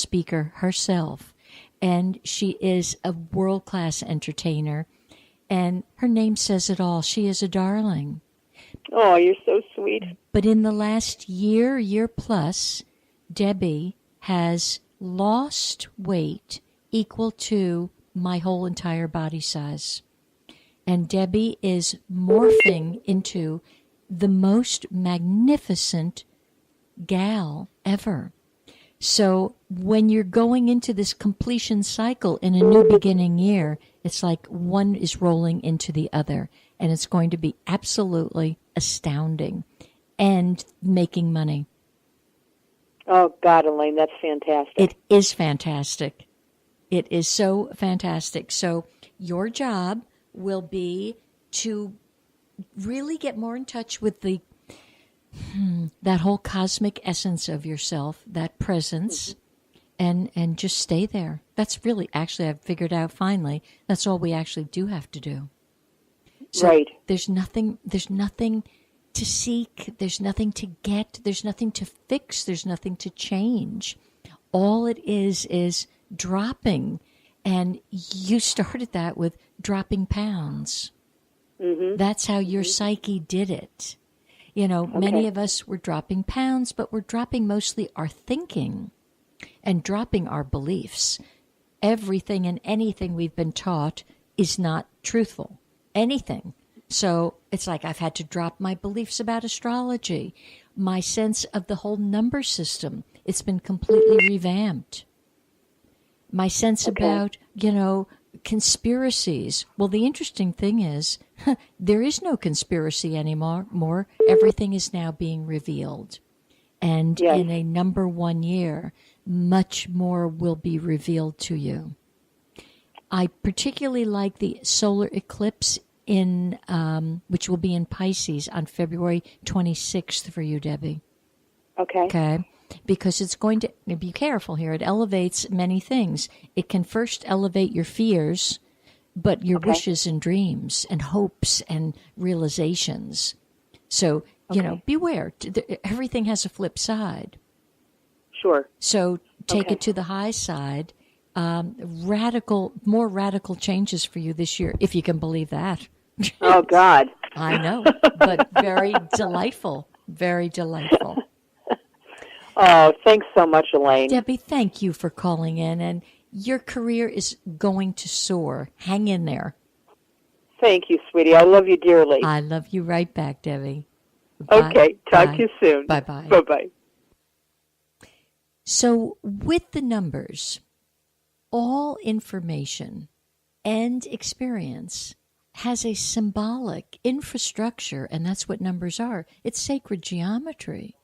speaker herself, and she is a world-class entertainer, and her name says it all. She is a darling. Oh, you're so sweet. But in the last year plus, Debbie has lost weight equal to my whole entire body size. And Debbie is morphing into the most magnificent gal ever. So when you're going into this completion cycle in a new beginning year, it's like one is rolling into the other, and it's going to be absolutely astounding and making money. Oh, God, Elaine, that's fantastic. It is fantastic. It is so fantastic. So your job will be to really get more in touch with the that whole cosmic essence of yourself, that presence, and just stay there. That's really, actually, I've figured out finally, that's all we actually do have to do. So right. There's nothing to seek, there's nothing to get, there's nothing to fix, there's nothing to change. All it is dropping. And you started that with dropping pounds. Mm-hmm. That's how your psyche did it. You know, many of us were dropping pounds, but we're dropping mostly our thinking and dropping our beliefs. Everything and anything we've been taught is not truthful. Anything. So it's like I've had to drop my beliefs about astrology, my sense of the whole number system. It's been completely revamped. My sense about, conspiracies. Well, the interesting thing is, there is no conspiracy anymore. Everything is now being revealed. And in a number 1 year, much more will be revealed to you. I particularly like the solar eclipse which will be in Pisces on February 26th for you, Debbie. Okay. Because it's going to, be careful here, it elevates many things. It can first elevate your fears, but your wishes and dreams and hopes and realizations. So, beware. Everything has a flip side. Sure. So take it to the high side. More radical changes for you this year, if you can believe that. Oh, God. I know, but very delightful, very delightful. Oh, thanks so much, Elaine. Debbie, thank you for calling in, and your career is going to soar. Hang in there. Thank you, sweetie. I love you dearly. I love you right back, Debbie. Bye. Okay, talk Bye. to you soon. Bye-bye. Bye-bye. So with the numbers, all information and experience has a symbolic infrastructure, and that's what numbers are. It's sacred geometry.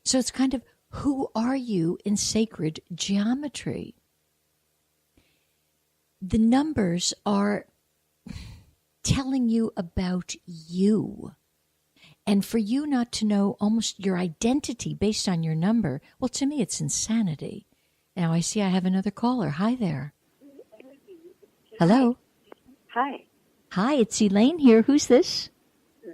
So it's kind of, who are you in sacred geometry? The numbers are telling you about you. And for you not to know almost your identity based on your number, well, to me, it's insanity. Now, I see I have another caller. Hi there. Hello. Hi. Hi, it's Elaine here. Who's this?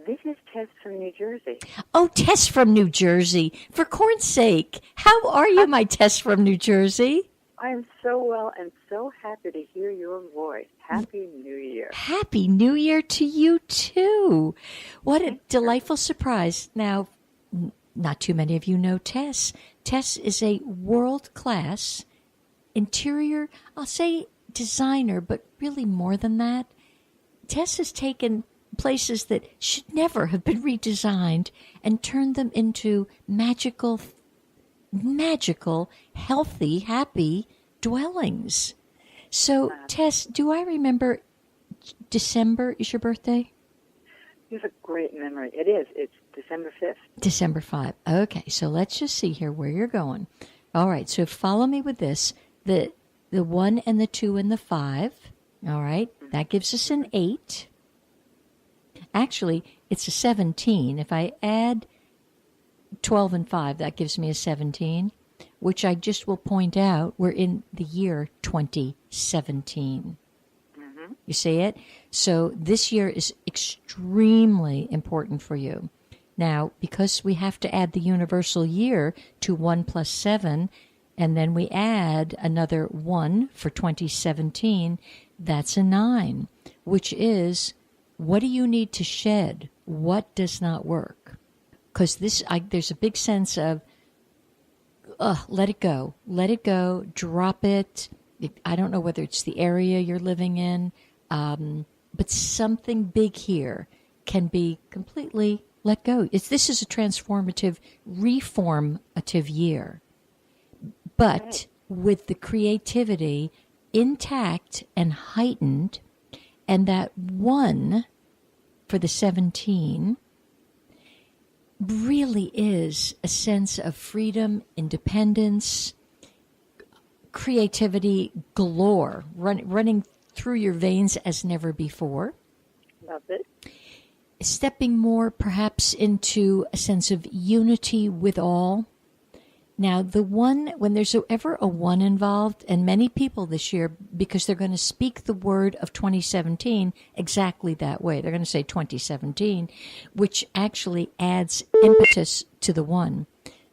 This is Tess from New Jersey. Oh, Tess from New Jersey. For corn's sake. How are you, my Tess from New Jersey? I'm so well and so happy to hear your voice. Happy New Year. Happy New Year to you, too. What a delightful surprise. Now, not too many of you know Tess. Tess is a world-class interior, I'll say designer, but really more than that. Tess has taken places that should never have been redesigned and turned them into magical, healthy, happy dwellings. So, Tess, do I remember December is your birthday? You have a great memory. It is. It's December 5th. December 5. Okay, so let's just see here where you're going. All right, so follow me with this. The 1 and the 2 and the 5. All right, that gives us an 8. Actually, it's a 17. If I add 12 and 5, that gives me a 17, which I just will point out, we're in the year 2017. Mm-hmm. You see it? So this year is extremely important for you. Now, because we have to add the universal year to 1 plus 7, And then we add another 1 for 2017. That's a 9, which is, what do you need to shed? What does not work? Because there's a big sense of, let it go. Let it go. Drop it. I don't know whether it's the area you're living in, but something big here can be completely let go. This is a transformative, reformative year. But with the creativity intact and heightened, and that 1 for the 17 really is a sense of freedom, independence, creativity galore, running through your veins as never before. Love it. Stepping more perhaps into a sense of unity with all. Now, the 1, when there's ever a 1 involved, and many people this year, because they're going to speak the word of 2017 exactly that way. They're going to say 2017, which actually adds impetus to the 1.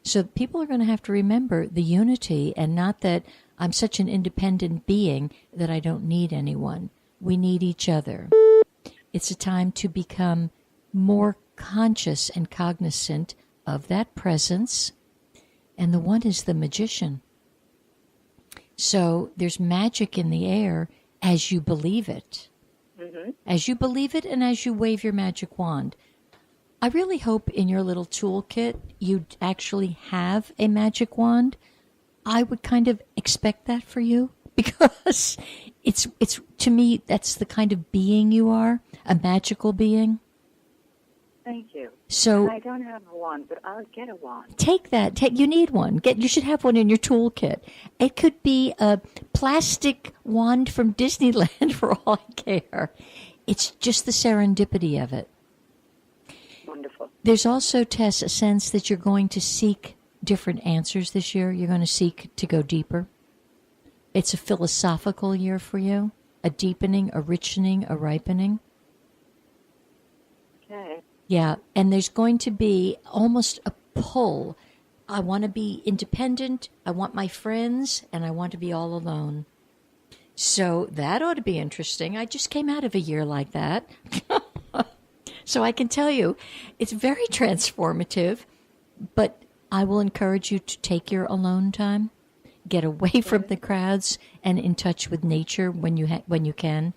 So people are going to have to remember the unity, and not that I'm such an independent being that I don't need anyone. We need each other. It's a time to become more conscious and cognizant of that presence. And the 1 is the magician. So there's magic in the air as you believe it. Mm-hmm. As you believe it and as you wave your magic wand. I really hope in your little toolkit you actually have a magic wand. I would kind of expect that for you, because it's to me, that's the kind of being you are, a magical being. Thank you. So I don't have a wand, but I'll get a wand. Take that. You need one. You should have one in your toolkit. It could be a plastic wand from Disneyland for all I care. It's just the serendipity of it. Wonderful. There's also, Tess, a sense that you're going to seek different answers this year. You're going to seek to go deeper. It's a philosophical year for you, a deepening, a richening, a ripening. Okay. Yeah, and there's going to be almost a pull. I want to be independent, I want my friends, and I want to be all alone. So that ought to be interesting. I just came out of a year like that. So I can tell you, it's very transformative, but I will encourage you to take your alone time, get away from the crowds, and in touch with nature when you can.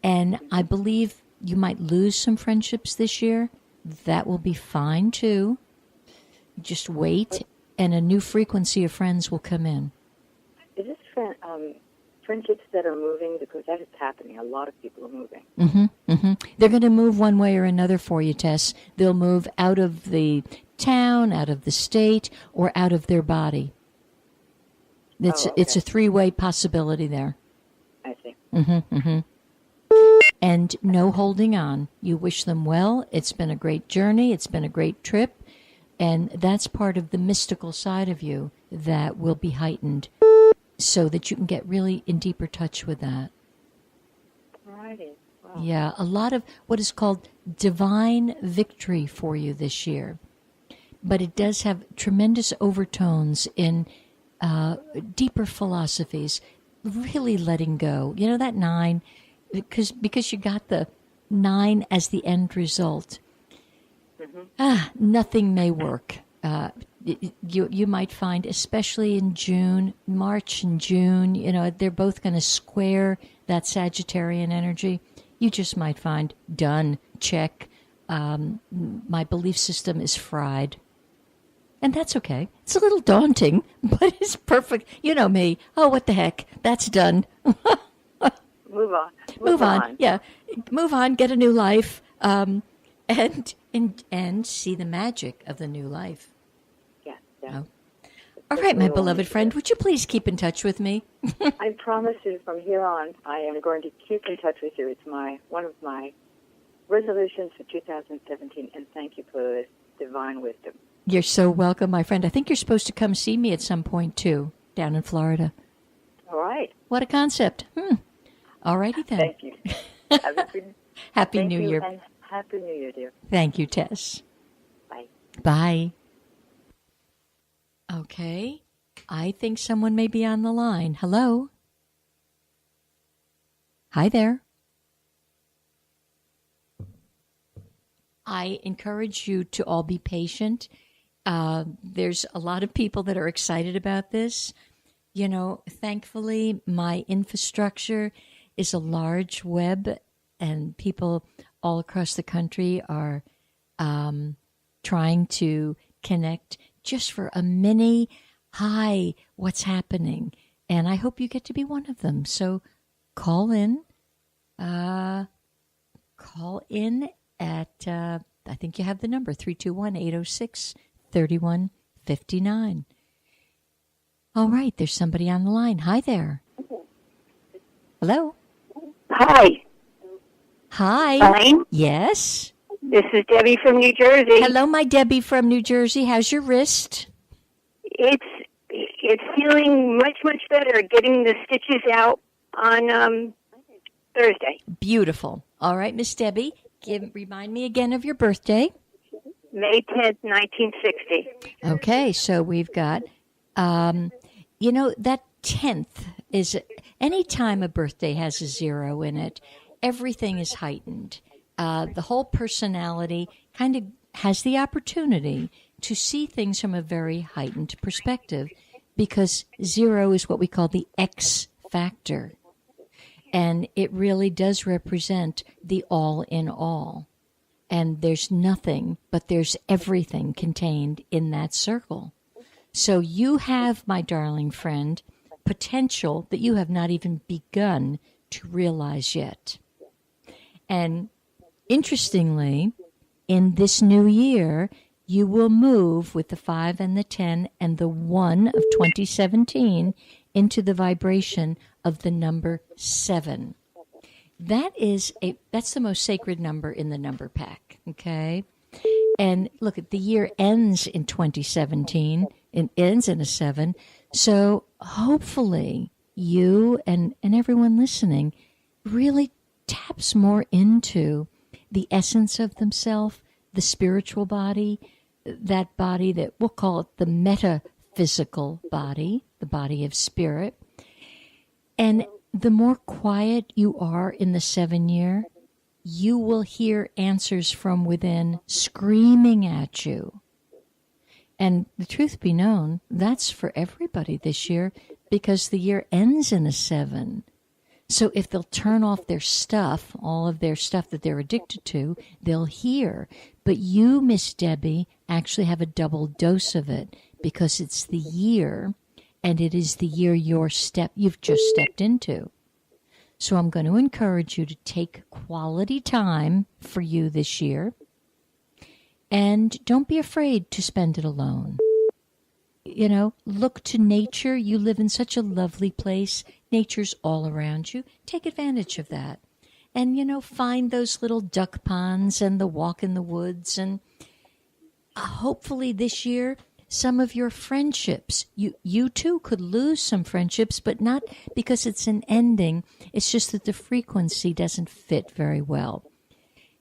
And I believe you might lose some friendships this year. That will be fine too. Just wait, and a new frequency of friends will come in. Is this friendships that are moving? Because that is happening. A lot of people are moving. Mm-hmm, mm-hmm. They're going to move one way or another for you, Tess. They'll move out of the town, out of the state, or out of their body. It's a three-way possibility there. I see. Mm-hmm, mm-hmm. And no holding on. You wish them well. It's been a great journey. It's been a great trip. And that's part of the mystical side of you that will be heightened so that you can get really in deeper touch with that. Alrighty. Wow. Yeah, a lot of what is called divine victory for you this year. But it does have tremendous overtones in deeper philosophies, really letting go. You know, that 9, because you got the 9 as the end result. Mm-hmm. Nothing may work. You might find, especially in June, March and June, you know, they're both going to square that Sagittarian energy. You just might find, done, check, my belief system is fried. And that's okay. It's a little daunting, but it's perfect. You know me. Oh, what the heck? That's done. Move on. Move on. Yeah. Move on. Get a new life. And see the magic of the new life. Yeah. Oh. All right, my beloved friend, would you please keep in touch with me? I promise you from here on, I am going to keep in touch with you. It's one of my resolutions for 2017, and thank you for this divine wisdom. You're so welcome, my friend. I think you're supposed to come see me at some point, too, down in Florida. All right. What a concept. All righty then. Thank you. Happy New Year. And Happy New Year, dear. Thank you, Tess. Bye. Bye. Okay. I think someone may be on the line. Hello? Hi there. I encourage you to all be patient. There's a lot of people that are excited about this. You know, thankfully, my infrastructure is a large web, and people all across the country are trying to connect just for a mini, hi, what's happening? And I hope you get to be one of them. So call in. Call in at, I think you have the number, 321-806-3159. All right, there's somebody on the line. Hi there. Hello? Hi. Hi. Elaine? Yes? This is Debbie from New Jersey. Hello, my Debbie from New Jersey. How's your wrist? It's feeling much better. Getting the stitches out on Thursday. Beautiful. All right, Miss Debbie, remind me again of your birthday. May 10th, 1960. Okay, so we've got, that 10th is, any time a birthday has a 0 in it, everything is heightened. The whole personality kind of has the opportunity to see things from a very heightened perspective, because 0 is what we call the X factor. And it really does represent the all in all. And there's nothing, but there's everything contained in that circle. So you have, my darling friend, potential that you have not even begun to realize yet. And interestingly, in this new year, you will move with the 5 and the 10 and the 1 of 2017 into the vibration of the number 7. That's the most sacred number in the number pack, okay? And look, the year ends in 2017. It ends in a 7. So hopefully you and everyone listening really taps more into the essence of themselves, the spiritual body, that body that we'll call it the metaphysical body, the body of spirit. And the more quiet you are in the 7 year, you will hear answers from within screaming at you. And the truth be known, that's for everybody this year, because the year ends in a 7. So if they'll turn off their stuff, all of their stuff that they're addicted to, they'll hear. But you, Miss Debbie, actually have a double dose of it, because it's the year, and it is the year you've just stepped into. So I'm going to encourage you to take quality time for you this year. And don't be afraid to spend it alone. You know, look to nature. You live in such a lovely place. Nature's all around you. Take advantage of that. And, find those little duck ponds and the walk in the woods. And hopefully this year, some of your friendships, you too could lose some friendships, but not because it's an ending. It's just that the frequency doesn't fit very well.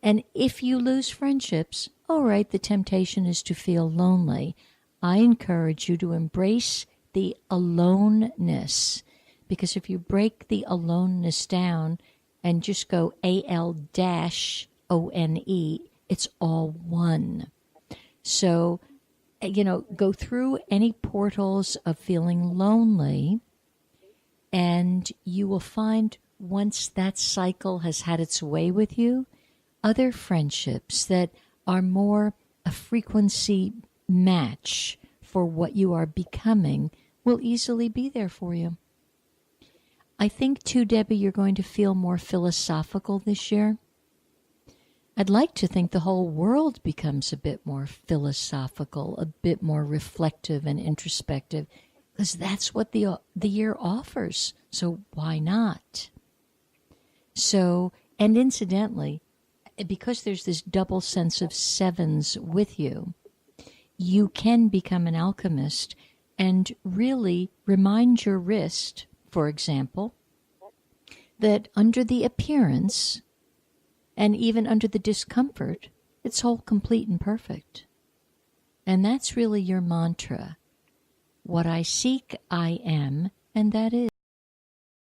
And if you lose friendships, all right, the temptation is to feel lonely. I encourage you to embrace the aloneness, because if you break the aloneness down and just go AL-ONE, it's all one. So, go through any portals of feeling lonely, and you will find, once that cycle has had its way with you, other friendships that are more a frequency match for what you are becoming will easily be there for you. I think, too, Debbie, you're going to feel more philosophical this year. I'd like to think the whole world becomes a bit more philosophical, a bit more reflective and introspective, because that's what the year offers. So why not? So, and incidentally, because there's this double sense of 7s with you, you can become an alchemist and really remind your wrist, for example, that under the appearance and even under the discomfort, it's all complete and perfect. And that's really your mantra. What I seek, I am, and that is.